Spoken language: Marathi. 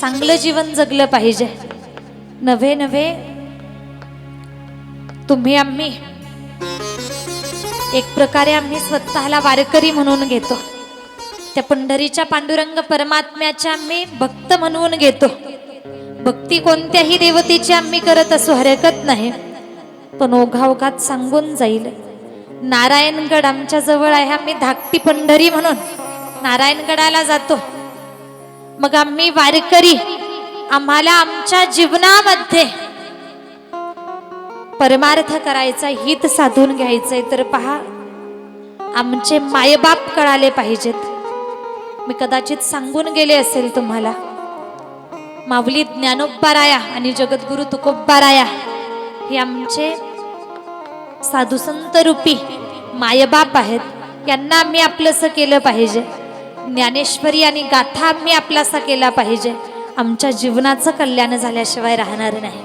चांगलं जीवन जगलं पाहिजे। नव्हे नव्हे तुम्ही आम्ही एक प्रकारे आम्ही स्वतःला वारकरी म्हणून घेतो, त्या पंढरीच्या पांडुरंग परमात्म्याच्या आम्ही भक्त म्हणून घेतो। भक्ती कोणत्याही देवतेची आम्ही करत असो हरकत नाही, पण ओघाओघात सांगून जाईल नारायणगड आमच्या जवळ आहे, आम्ही धाकटी पंढरी म्हणून नारायणगडाला जातो। मग आम्ही वारकरी, आम्हाला आमच्या जीवनामध्ये परमार्थ करायचा, हित साधून घ्यायचंय, तर पहा आमचे मायबाप कळाले पाहिजेत। मी कदाचित सांगून गेले असेल तुम्हाला, माऊली ज्ञानोबाराया आणि जगद्गुरु तुकोबाराया हे आमचे साधू संत रूपी मायबाप आहेत। यांना आम्ही आपलंसं केलं पाहिजे, ज्ञानेश्वरी आणि गाथा आम्ही आपलासा केला पाहिजे। आमच्या जीवनाचं कल्याण झाल्याशिवाय राहणार नाही।